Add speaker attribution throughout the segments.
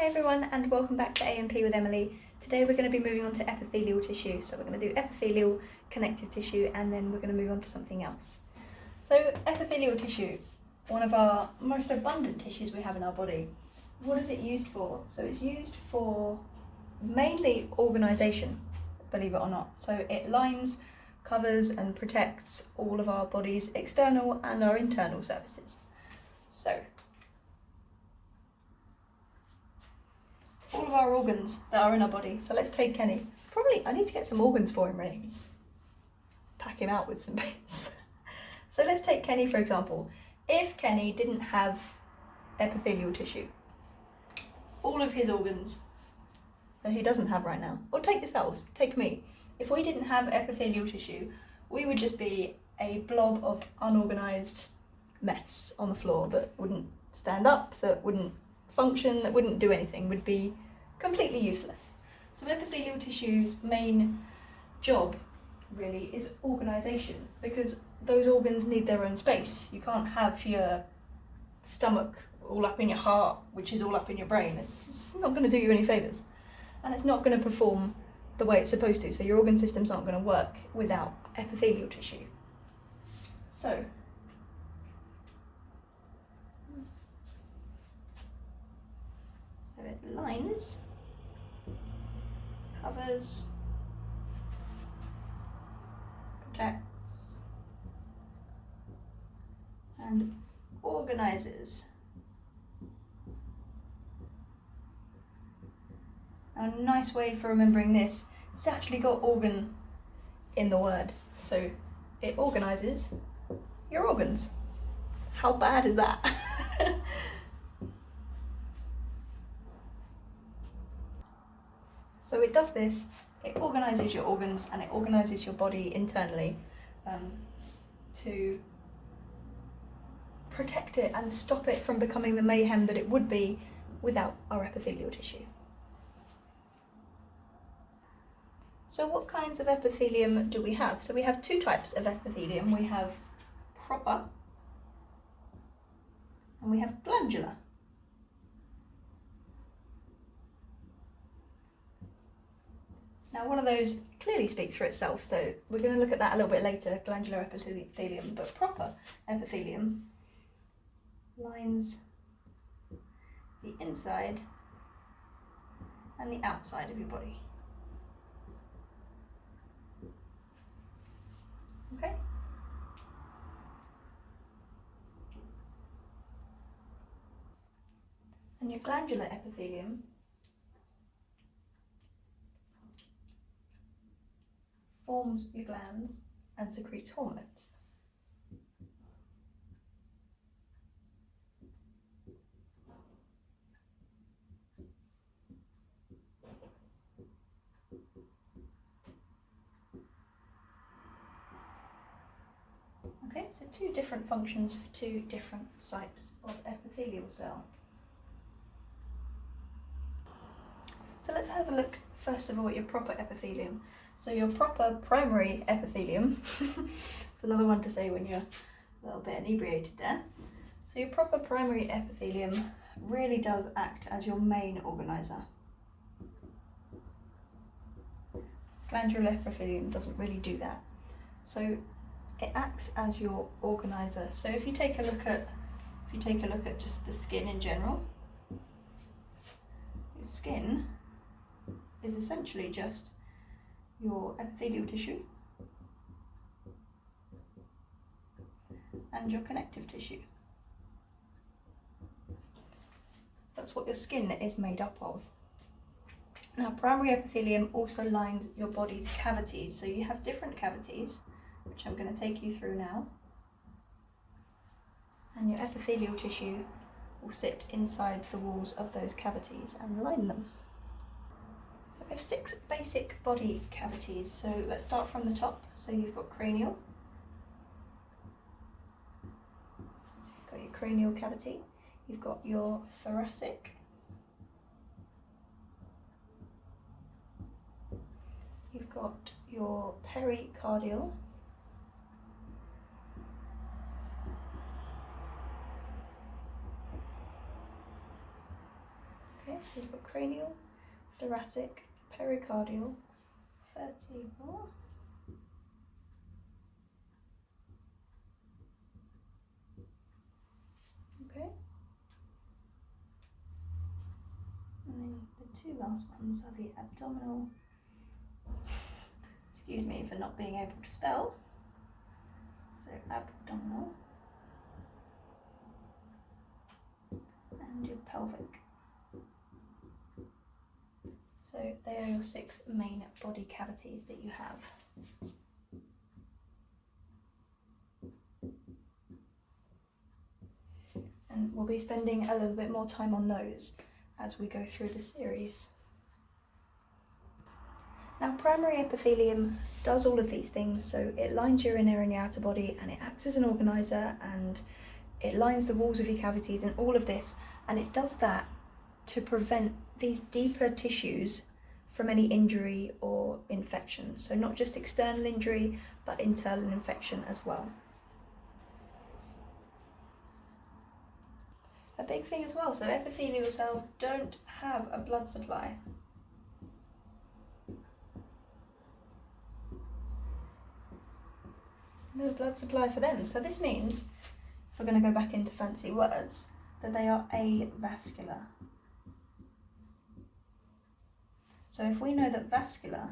Speaker 1: Hi everyone and welcome back to A&P with Emily. Today we're going to be moving on to epithelial tissue. So we're going to do epithelial, connective tissue, and then we're going to move on to something else. So epithelial tissue, one of our most abundant tissues we have in our body. What is it used for? So it's used for mainly organisation, believe it or not. So it lines, covers and protects all of our body's external and our internal surfaces. So all of our organs that are in our body. So let's take Kenny. Probably, I need to get some organs for him really. Just pack him out with some bits. So let's take Kenny for example. If Kenny didn't have epithelial tissue, all of his organs that he doesn't have right now, or take yourselves, take me. If we didn't have epithelial tissue, we would just be a blob of unorganised mess on the floor that wouldn't stand up, that wouldn't function, that wouldn't do anything, would be completely useless. So epithelial tissue's main job really is organisation, because those organs need their own space. You can't have your stomach all up in your heart, which is all up in your brain. It's not going to do you any favours, and it's not going to perform the way it's supposed to, so your organ systems aren't going to work without epithelial tissue. So it lines, covers, protects, and organises. Now, a nice way for remembering this, it's actually got organ in the word, so it organises your organs. How bad is that? So it does this, it organises your organs and it organises your body internally to protect it and stop it from becoming the mayhem that it would be without our epithelial tissue. So what kinds of epithelium do we have? So we have two types of epithelium. We have proper and we have glandular. Now one of those clearly speaks for itself, so we're going to look at that a little bit later, glandular epithelium, but proper epithelium lines the inside and the outside of your body. Okay? And your glandular epithelium forms your glands and secretes hormones. Okay, so two different functions for two different types of epithelial cell. So let's have a look first of all at your proper epithelium. So your proper primary epithelium, it's another one to say when you're a little bit inebriated there. So your proper primary epithelium really does act as your main organiser. Glandular epithelium doesn't really do that. So it acts as your organiser. So if you take a look at just the skin in general, your skin is essentially just your epithelial tissue and your connective tissue. That's what your skin is made up of. Now, primary epithelium also lines your body's cavities. So you have different cavities, which I'm going to take you through now. And your epithelial tissue will sit inside the walls of those cavities and line them. So we have 6 basic body cavities. So let's start from the top. So you've got cranial. You've got your cranial cavity. You've got your thoracic. You've got your pericardial. Okay. So we've got cranial, thoracic, pericardial, vertebral. Okay. And then the two last ones are the abdominal. Excuse me for not being able to spell. So abdominal and your pelvic. So they are your 6 main body cavities that you have. And we'll be spending a little bit more time on those as we go through the series. Now, primary epithelium does all of these things, so it lines your inner and your outer body, and it acts as an organiser, and it lines the walls of your cavities and all of this, and it does that to prevent these deeper tissues from any injury or infection. So not just external injury, but internal infection as well. A big thing as well, so epithelial cells don't have a blood supply. No blood supply for them. So this means, if we're going to go back into fancy words, that they are avascular. So if we know that vascular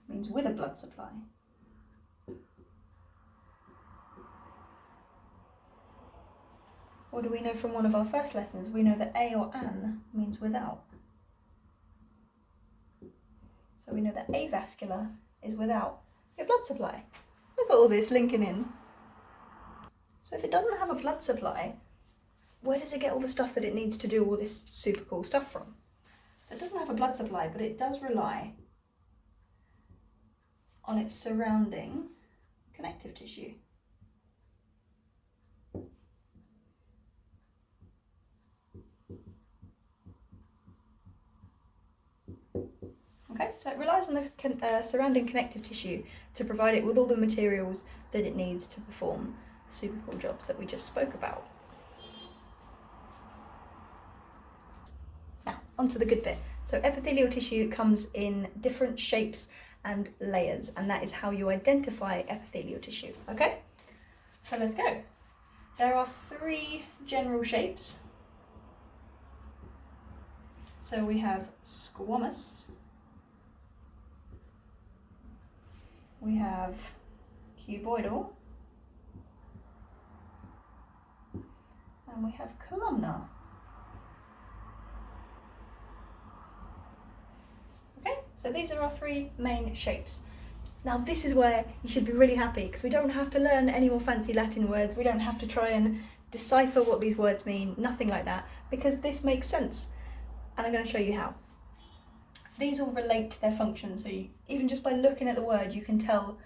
Speaker 1: means with a blood supply, what do we know from one of our first lessons? We know that a or an means without. So we know that avascular is without your blood supply. Look at all this linking in. So if it doesn't have a blood supply, where does it get all the stuff that it needs to do all this super cool stuff from? So it doesn't have a blood supply, but it does rely on its surrounding connective tissue. Okay, so it relies on the surrounding connective tissue to provide it with all the materials that it needs to perform the super cool jobs that we just spoke about. Now, onto the good bit. So epithelial tissue comes in different shapes and layers, and that is how you identify epithelial tissue, okay? So let's go. There are 3 general shapes. So we have squamous, we have cuboidal, and we have columnar. Okay, so these are our 3 main shapes. Now this is where you should be really happy, because we don't have to learn any more fancy Latin words, we don't have to try and decipher what these words mean, nothing like that, because this makes sense, and I'm going to show you how. These all relate to their function, so even just by looking at the word you can tell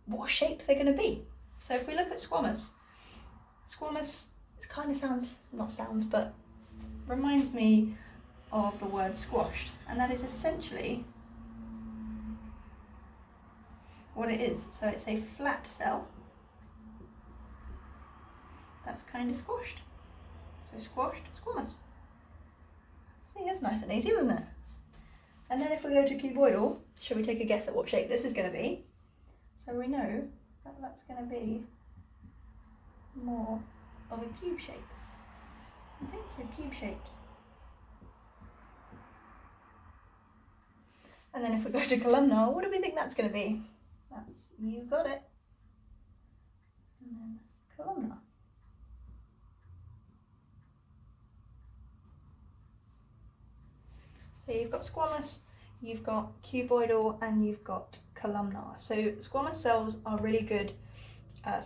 Speaker 1: what shape they're going to be. So if we look at squamous, it kind of but reminds me of the word squashed, and that is essentially what it is. So it's a flat cell that's kind of squashed. So squashed, squamous. See, that's nice and easy, wasn't it? And then if we go to cuboidal, shall we take a guess at what shape this is going to be? So we know that that's going to be more of a cube shape. Okay, so cube shaped. And then if we go to columnar, what do we think that's going to be? That's, you got it. And then columnar. So you've got squamous, you've got cuboidal, and you've got columnar. So squamous cells are really good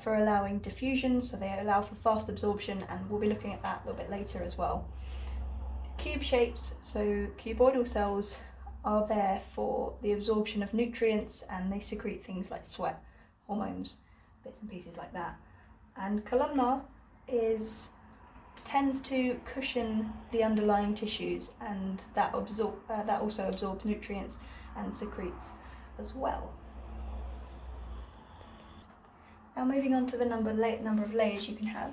Speaker 1: for allowing diffusion, so they allow for fast absorption, and we'll be looking at that a little bit later as well. Cube shapes, so cuboidal cells are there for the absorption of nutrients, and they secrete things like sweat, hormones, bits and pieces like that. And columnar tends to cushion the underlying tissues, and that also absorbs nutrients and secretes as well. Now moving on to the number of layers you can have.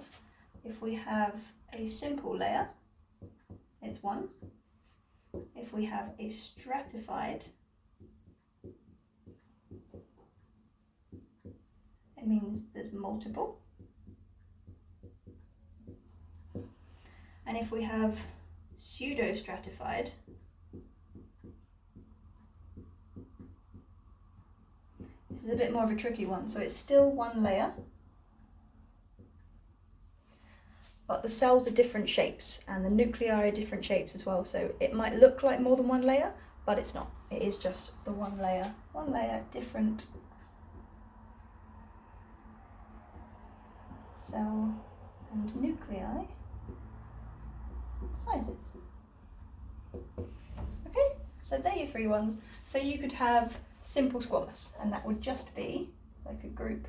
Speaker 1: If we have a simple layer, it's 1. If we have a stratified, it means there's multiple. And if we have pseudo-stratified, this is a bit more of a tricky one. So it's still 1 layer, but the cells are different shapes and the nuclei are different shapes as well. So it might look like more than 1 layer, but it's not. It is just the 1 layer. 1 layer, different cell and nuclei sizes. Okay, so there are your 3 ones. So you could have simple squamous, and that would just be like a group .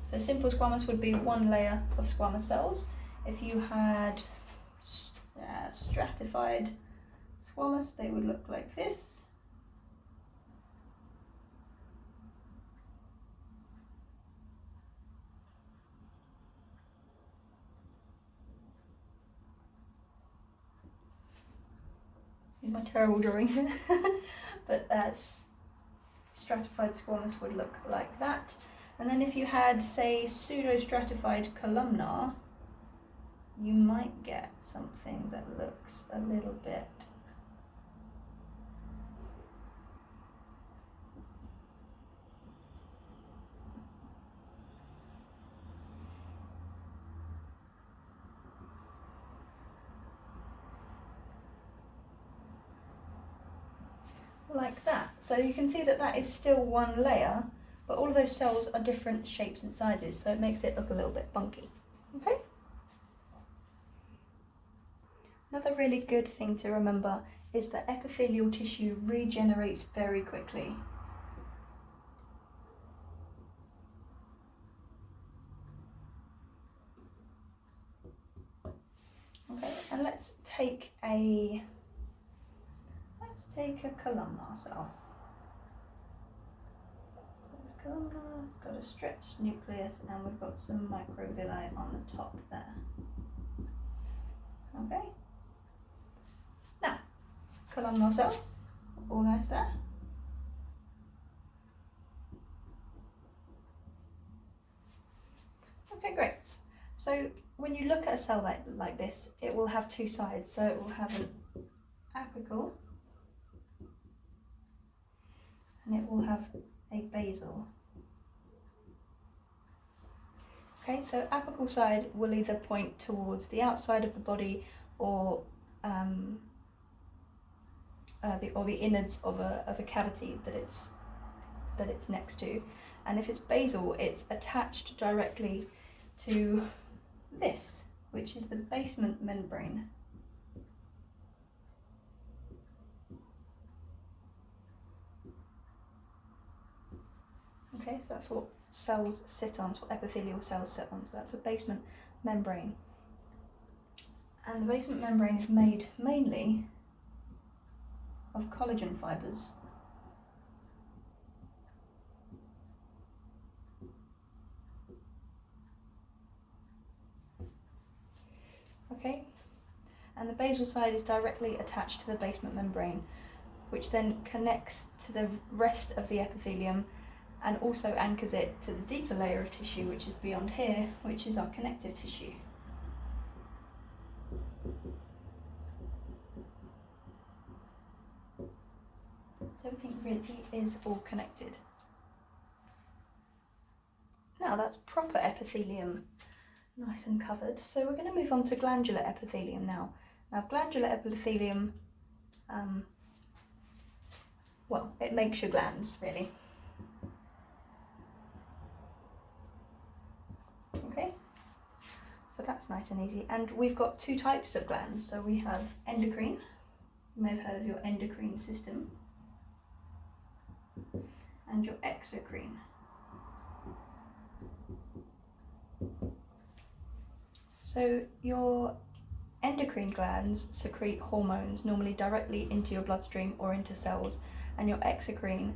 Speaker 1: So simple squamous would be 1 layer of squamous cells. If you had stratified squamous, they would look like this. My terrible drawing here. But stratified squamous would look like that. And then if you had, say, pseudo-stratified columnar, you might get something that looks a little bit like that. So you can see that that is still 1 layer, but all of those cells are different shapes and sizes, so it makes it look a little bit funky. Okay? Another really good thing to remember is that epithelial tissue regenerates very quickly. Okay, and let's take a columnar cell. So this columnar, it's got a stretched nucleus and we've got some microvilli on the top there. Okay. Now, columnar cell, all nice there. Okay, great. So when you look at a cell like this, it will have 2 sides. So it will have an apical and it will have a basal. Okay, so apical side will either point towards the outside of the body or the innards of a cavity that it's next to, and if it's basal, it's attached directly to this, which is the basement membrane. Okay, so that's what cells sit on, that's what epithelial cells sit on, so that's a basement membrane. And the basement membrane is made mainly of collagen fibres. Okay, and the basal side is directly attached to the basement membrane, which then connects to the rest of the epithelium and also anchors it to the deeper layer of tissue, which is beyond here, which is our connective tissue. So everything really is all connected. Now that's proper epithelium, nice and covered. So we're going to move on to glandular epithelium now. Now glandular epithelium, well, it makes your glands, really. Okay, so that's nice and easy. And we've got 2 types of glands. So we have endocrine, you may have heard of your endocrine system, and your exocrine. So your endocrine glands secrete hormones, normally directly into your bloodstream or into cells, and your exocrine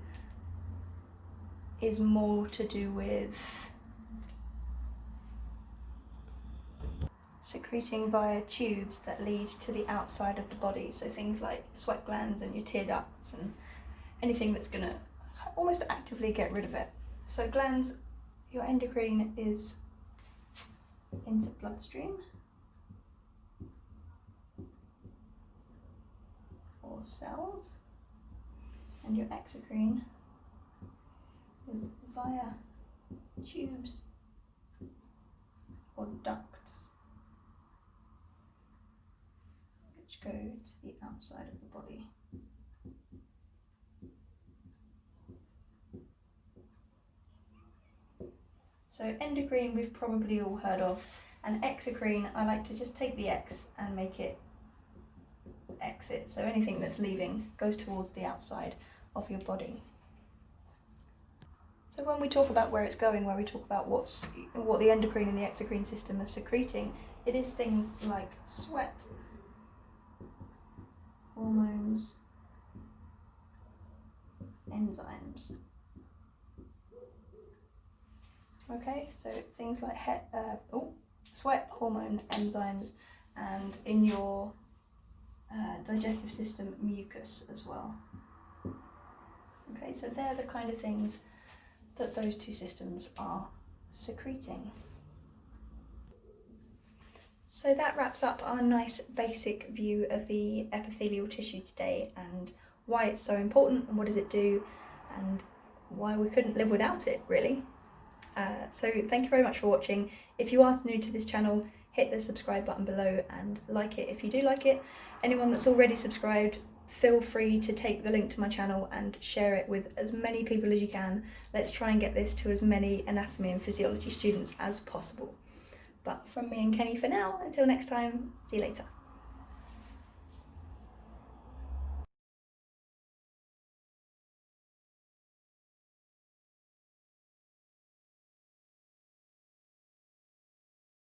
Speaker 1: is more to do with secreting via tubes that lead to the outside of the body. So things like sweat glands and your tear ducts and anything that's going to almost actively get rid of it. So glands, your endocrine is into bloodstream or cells, and your exocrine is via tubes or ducts which go to the outside of the body. So endocrine we've probably all heard of, and exocrine, I like to just take the X and make it exit. So anything that's leaving goes towards the outside of your body. So when we talk about where it's going, where we talk about what the endocrine and the exocrine system are secreting, it is things like sweat, hormones, enzymes. Okay, so things like sweat, hormone, enzymes, and in your digestive system, mucus as well. Okay, so they're the kind of things that those two systems are secreting. So that wraps up our nice basic view of the epithelial tissue today, and why it's so important and what does it do and why we couldn't live without it, really. So thank you very much for watching. If you are new to this channel, hit the subscribe button below and like it if you do like it. Anyone that's already subscribed, feel free to take the link to my channel and share it with as many people as you can. Let's try and get this to as many anatomy and physiology students as possible. But from me and Kenny for now, until next time, see you later.